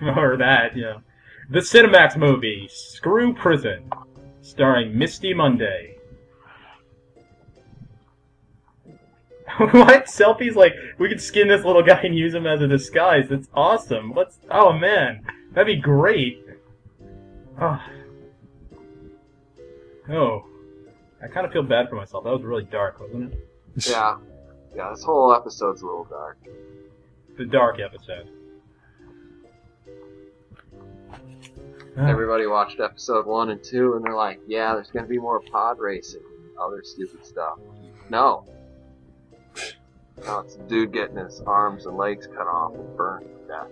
or that, yeah. The Cinemax movie, Screw Prison, starring Misty Monday. What? Selfies? Like, we could skin this little guy and use him as a disguise. That's awesome. Oh man, that'd be great. Oh. Oh. I kind of feel bad for myself. That was really dark, wasn't it? Yeah. Yeah, this whole episode's a little dark. The dark episode. Everybody watched episode 1 and 2 and they're like, yeah, there's gonna be more pod racing and other stupid stuff. No. No, it's a dude getting his arms and legs cut off and burned to death.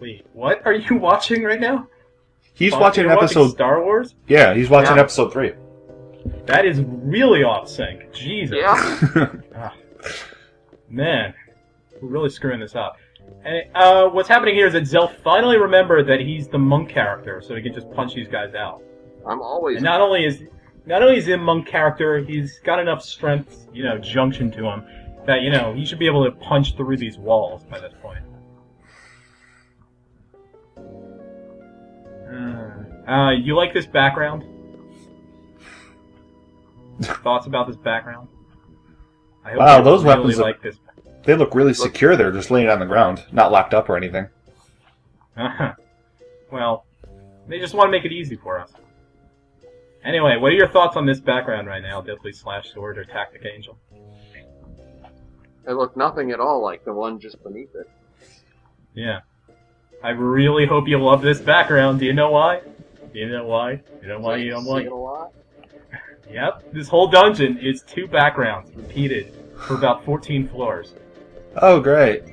Wait, what are you watching right now? He's watching episode... Star Wars? Yeah, he's watching episode 3. That is really off sync. Jesus. Yeah. Man, we're really screwing this up. And what's happening here is that Zell finally remembered that he's the monk character, so he can just punch these guys out. I'm always... And not only is he a monk character, he's got enough strength, junction to him, that, he should be able to punch through these walls by this point. You like this background? Thoughts about this background? I hope wow, those really weapons like this. They look really secure there, just laying on the ground, not locked up or anything. Well, they just want to make it easy for us. Anyway, what are your thoughts on this background right now, Deathly Slash Sword or Tactic Angel? They look nothing at all like the one just beneath it. Yeah. I really hope you love this background. Do you know why? You know why you don't like it? A lot? Yep. This whole dungeon is 2 backgrounds repeated for about 14 floors. Oh, great.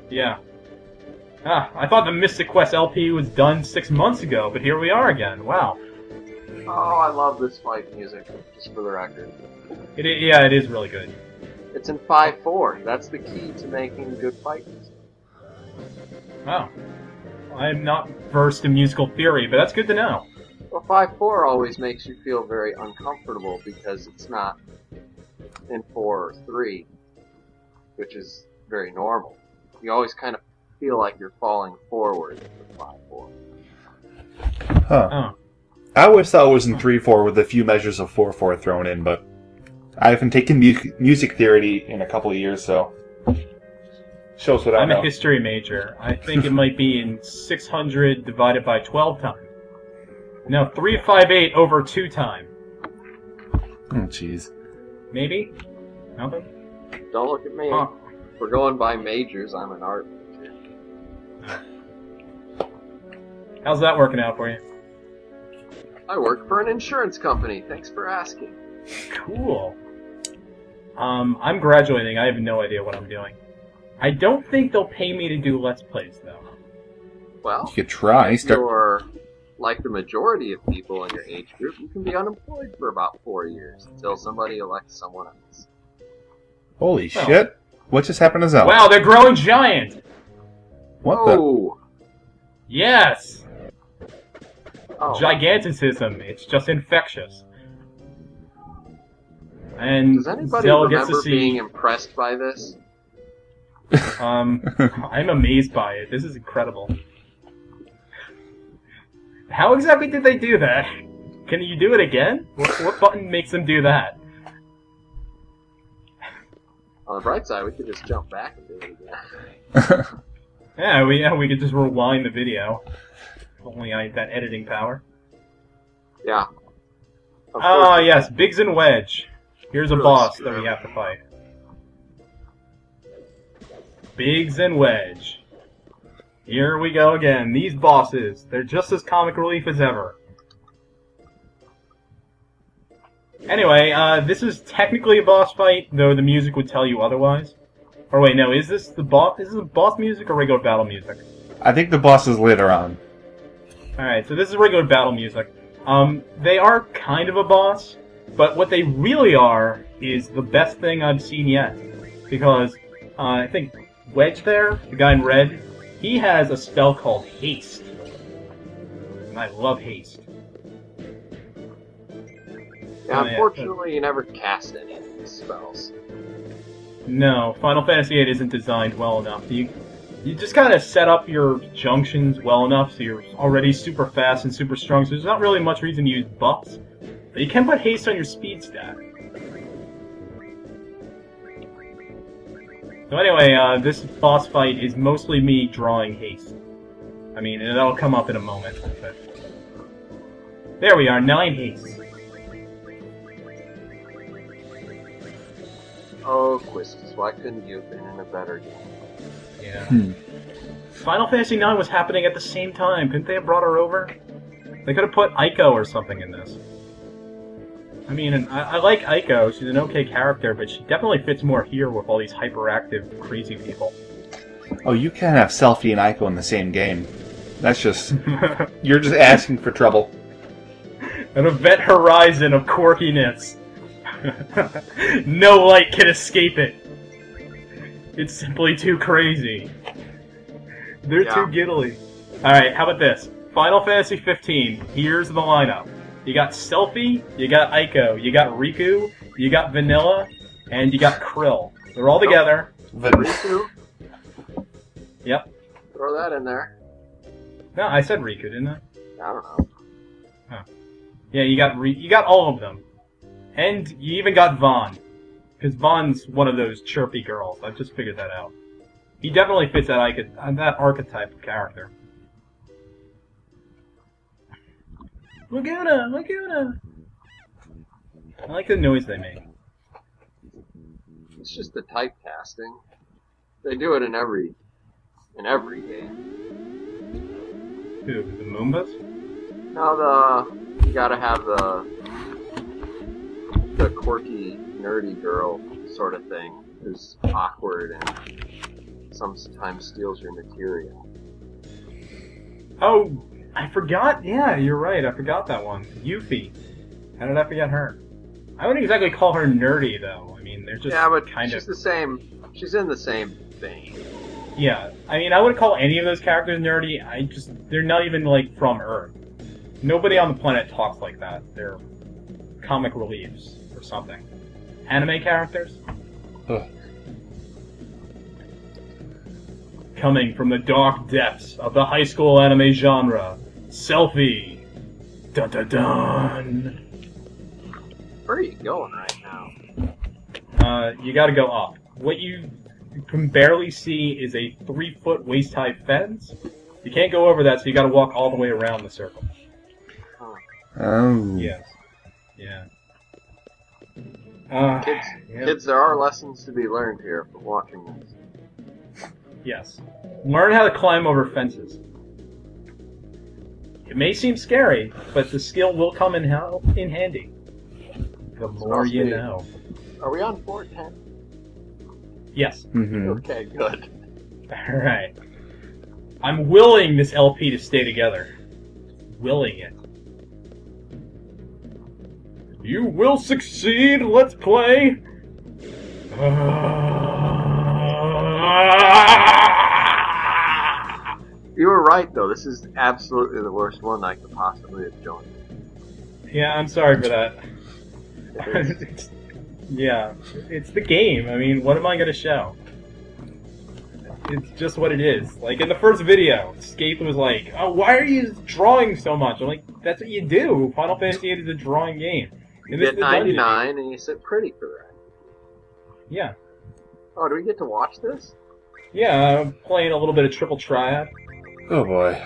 Yeah. I thought the Mystic Quest LP was done 6 months ago, but here we are again. Wow. Oh, I love this fight music, just for the record. It is really good. It's in 5/4. That's the key to making good fight music. Oh. I'm not versed in musical theory, but that's good to know. Well, 5/4 always makes you feel very uncomfortable because it's not in 4 or 3, which is very normal. You always kind of feel like you're falling forward with 5/4. Huh. Oh. I always thought it was in 3/4 with a few measures of 4/4 thrown in, but I haven't taken music theory in a couple of years, so shows what I know. I'm a history major. I think it might be in 600 divided by 12 times. No, 358 over 2 times. Oh, jeez. Maybe? Nothing? Don't look at me. Huh. If we're going by majors, I'm an art major. How's that working out for you? I work for an insurance company. Thanks for asking. Cool. I'm graduating. I have no idea what I'm doing. I don't think they'll pay me to do Let's Plays, though. Well, You could try. if you're like the majority of people in your age group, you can be unemployed for about 4 years until somebody elects someone else. Holy shit. What just happened to Zell? Wow, they're growing giant! What the? Oh! Yes! Oh. Giganticism. It's just infectious. And Does anybody Zell gets remember to see... being impressed by this? I'm amazed by it. This is incredible. How exactly did they do that? Can you do it again? What button makes them do that? On the bright side, we could just jump back and do it again. Yeah, we could just rewind the video. If only I had that editing power. Yeah. Ah, yes, Biggs and Wedge. Here's a Really boss screw that we have to fight. Biggs and Wedge. Here we go again. These bosses, they're just as comic relief as ever. Anyway, this is technically a boss fight, though the music would tell you otherwise. Or wait, no, is this the boss? Is this boss music or regular battle music? I think the boss is later on. Alright, so this is regular battle music. They are kind of a boss, but what they really are is the best thing I've seen yet. Because, I think Wedge there, the guy in red, he has a spell called Haste. And I love Haste. Yeah, unfortunately, you never cast any of these spells. No, Final Fantasy VIII isn't designed well enough. You just kind of set up your junctions well enough so you're already super fast and super strong, so there's not really much reason to use buffs. But you can put haste on your speed stat. So anyway, this boss fight is mostly me drawing haste. I mean, and that'll come up in a moment. But... There we are, 9 haste. Oh, Quistis, why couldn't you have been in a better game? Yeah. Final Fantasy IX was happening at the same time. Couldn't they have brought her over? They could have put Aiko or something in this. I mean, I like Aiko. She's an okay character, but she definitely fits more here with all these hyperactive, crazy people. Oh, you can't have Selphie and Aiko in the same game. That's just... you're just asking for trouble. An event horizon of quirkiness. No light can escape it. It's simply too crazy. They're too giddly. Alright, how about this? Final Fantasy 15. Here's the lineup. You got Selphie, you got Aiko, you got Riku, you got Vanilla, and you got Krill. They're all together. Riku? Yep. Throw that in there. No, I said Riku, didn't I? I don't know. Huh. Yeah, you got all of them. And you even got Vaughn. Because Vaughn's one of those chirpy girls. I've just figured that out. He definitely fits that archetype of character. Laguna! Laguna! I like the noise they make. It's just the typecasting. They do it in every game. Who? The Moombas? No, you gotta have the quirky, nerdy girl sort of thing who's awkward and sometimes steals your material. Oh, I forgot. Yeah, you're right. I forgot that one. Yuffie. How did I forget her? I wouldn't exactly call her nerdy, though. I mean, they're just kind of... she's the same. She's in the same vein. Yeah, I mean, I wouldn't call any of those characters nerdy. They're not even, like, from Earth. Nobody on the planet talks like that. They're comic reliefs or something. Anime characters? Ugh. Coming from the dark depths of the high school anime genre, Selphie. Dun dun dun. Where are you going right now? You gotta go up. What you can barely see is a 3-foot waist-high fence. You can't go over that, so you gotta walk all the way around the circle. Oh. Yes. Yeah. Kids, there are lessons to be learned here from watching this. Yes. Learn how to climb over fences. It may seem scary, but the skill will come in handy. The more you know. Are we on 410? Yes. Mm-hmm. Okay, good. Alright. I'm willing this LP to stay together. Willing it. You will succeed, let's play! You were right, though. This is absolutely the worst one I could possibly have joined. Yeah, I'm sorry for that. It is. Yeah, it's the game. I mean, what am I gonna show? It's just what it is. Like, in the first video, Skaith was like, oh, why are you drawing so much? I'm like, that's what you do. Final Fantasy VIII is a drawing game. You get 99, and you sit pretty for that. Yeah. Oh, do we get to watch this? Yeah, I'm playing a little bit of Triple Triad. Oh boy.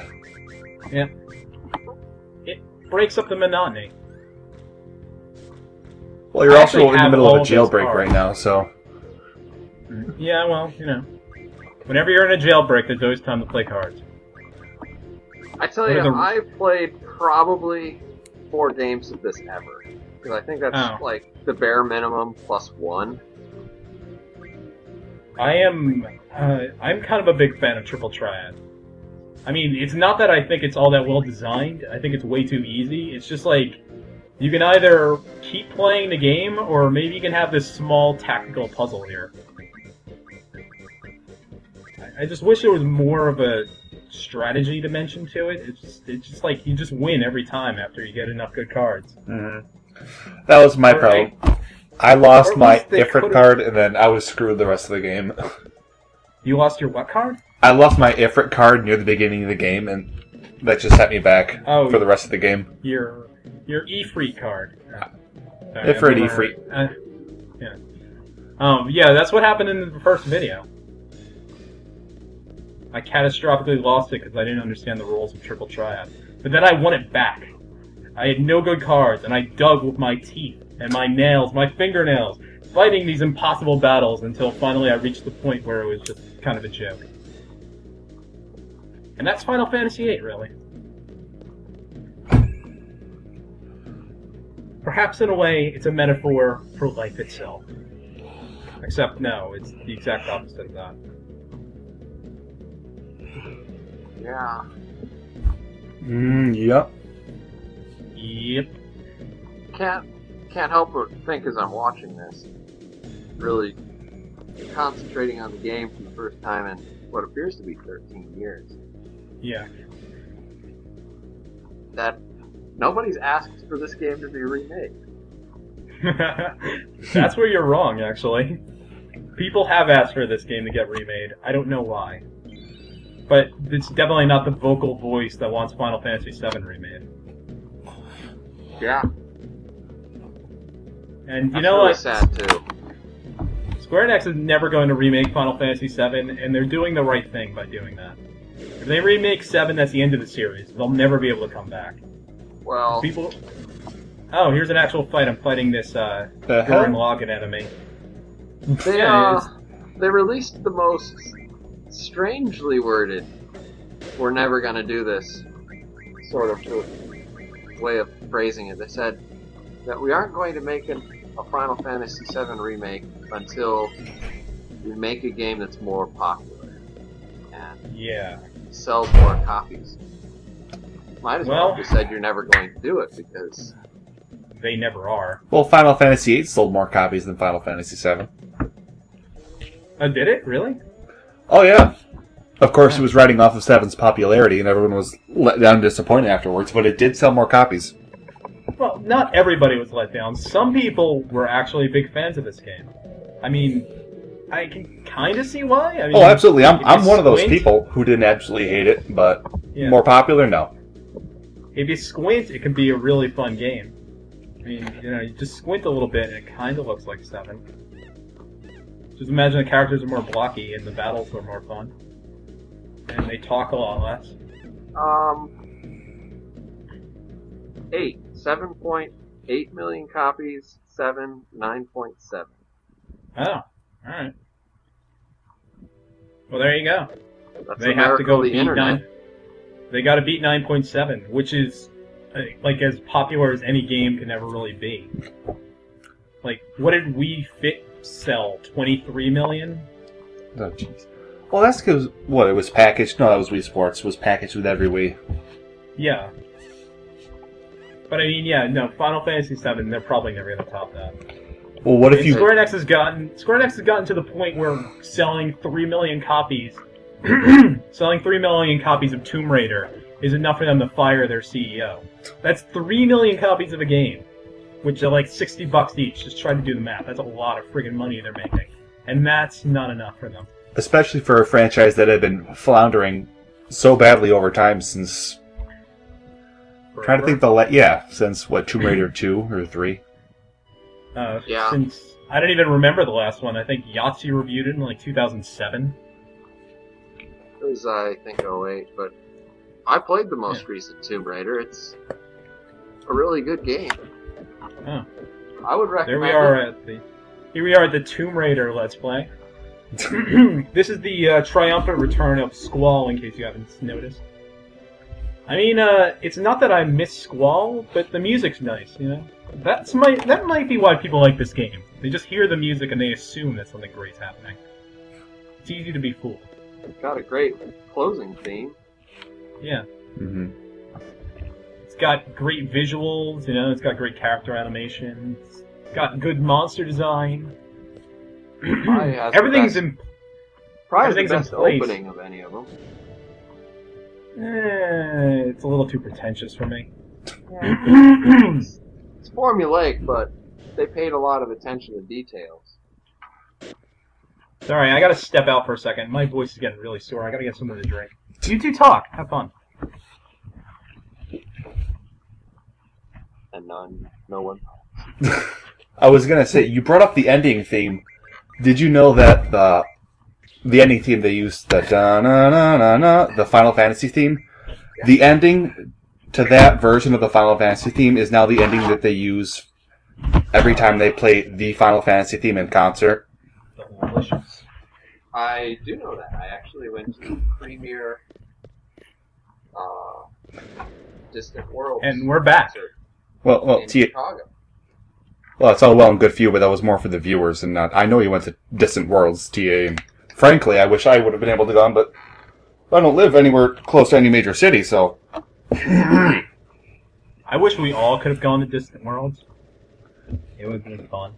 Yeah. It breaks up the monotony. Well, you're also in the middle of a jailbreak right now, so... Yeah, well, you know. Whenever you're in a jailbreak, there's always time to play cards. I tell you, I've played probably 4 games of this ever. Because I think that's, like, the bare minimum plus 1. I'm kind of a big fan of Triple Triad. I mean, it's not that I think it's all that well designed. I think it's way too easy. It's just like, you can either keep playing the game, or maybe you can have this small tactical puzzle here. I just wish there was more of a strategy dimension to it. It's just like, you just win every time after you get enough good cards. Mm-hmm. That was my problem. I lost my Ifrit card, and then I was screwed the rest of the game. You lost your what card? I left my Ifrit card near the beginning of the game, and that just set me back for the rest of the game. Your Ifrit card. Ifrit. Yeah, that's what happened in the first video. I catastrophically lost it because I didn't understand the rules of Triple Triad. But then I won it back. I had no good cards, and I dug with my teeth and my nails, my fingernails, fighting these impossible battles until finally I reached the point where it was just kind of a joke. And that's Final Fantasy VIII, really. Perhaps in a way, it's a metaphor for life itself. Except, no, it's the exact opposite of that. Yeah. Yep. Yep. Can't help but think as I'm watching this, really concentrating on the game for the first time in what appears to be 13 years. Yeah. That nobody's asked for this game to be remade. That's where you're wrong, actually. People have asked for this game to get remade. I don't know why. But it's definitely not the vocal voice that wants Final Fantasy VII remade. Yeah. And you know what? That's really sad, too. Square Enix is never going to remake Final Fantasy VII, and they're doing the right thing by doing that. If they remake 7, that's the end of the series. They'll never be able to come back. Well... People... Oh, here's an actual fight. I'm fighting this, Gurren Lagann enemy. They released the most strangely worded, we're never gonna do this, sort of way of phrasing it. They said that we aren't going to make a Final Fantasy VII remake until we make a game that's more popular and sells more copies. Might as well have just said you're never going to do it, because they never are. Well, Final Fantasy VIII sold more copies than Final Fantasy VII. Did it? Really? Oh, yeah. Of course, it was riding off of 7's popularity, and everyone was let down and disappointed afterwards, but it did sell more copies. Well, not everybody was let down. Some people were actually big fans of this game. I mean, I can kind of see why. I mean, oh, absolutely. I'm one of those people who didn't actually hate it, but more popular, no. If you squint, it can be a really fun game. I mean, you just squint a little bit, and it kind of looks like 7. Just imagine the characters are more blocky, and the battles are more fun. And they talk a lot less. 7.8 million copies, 7, 9.7. Oh, alright. Well, there you go. That's they have to go beat 9. They got to beat 9.7, which is like as popular as any game can ever really be. Like, what did Wii Fit sell? 23 million? Oh, jeez. Well, that's because, it was packaged? No, that was Wii Sports. It was packaged with every Wii. Yeah. But I mean, Final Fantasy VII, they're probably never going to top that. Well, what if you... Square Enix has gotten to the point where selling 3 million copies selling 3 million copies of Tomb Raider is enough for them to fire their CEO. That's 3 million copies of a game, which are like $60 each. Just try to do the math. That's a lot of friggin' money they're making. And that's not enough for them. Especially for a franchise that had been floundering so badly over time since... Forever? Trying to think since, Tomb Raider 2 or 3? Since... I don't even remember the last one. I think Yahtzee reviewed it in like 2007. It was, I think, 08, but I played the most recent Tomb Raider. It's a really good game. Oh. I would recommend Here we are at the Tomb Raider Let's Play. This is the triumphant return of Squall, in case you haven't noticed. I mean, it's not that I miss Squall, but the music's nice, That might be why people like this game. They just hear the music and they assume that something great's happening. It's easy to be fooled. It's got a great closing theme. Yeah. Mm-hmm. It's got great visuals, it's got great character animations. It's got good monster design. Everything's in Probably the best opening of any of them. It's a little too pretentious for me. It's formulaic, but they paid a lot of attention to details. Sorry, I gotta step out for a second. My voice is getting really sore. I gotta get something to drink. You two talk. Have fun. And no one. I was gonna say, you brought up the ending theme. Did you know that the ending theme they used, the da-na-na-na-na, the Final Fantasy theme, the ending to that version of the Final Fantasy theme is now the ending that they use every time they play the Final Fantasy theme in concert? Delicious. I do know that. I actually went to the premiere Distant World. And we're back. Well, In Chicago. Well, it's all well and good for you, but that was more for the viewers and not. I know you went to Distant Worlds, TA, and frankly, I wish I would have been able to go, but I don't live anywhere close to any major city, so. I wish we all could have gone to Distant Worlds. It would have been fun.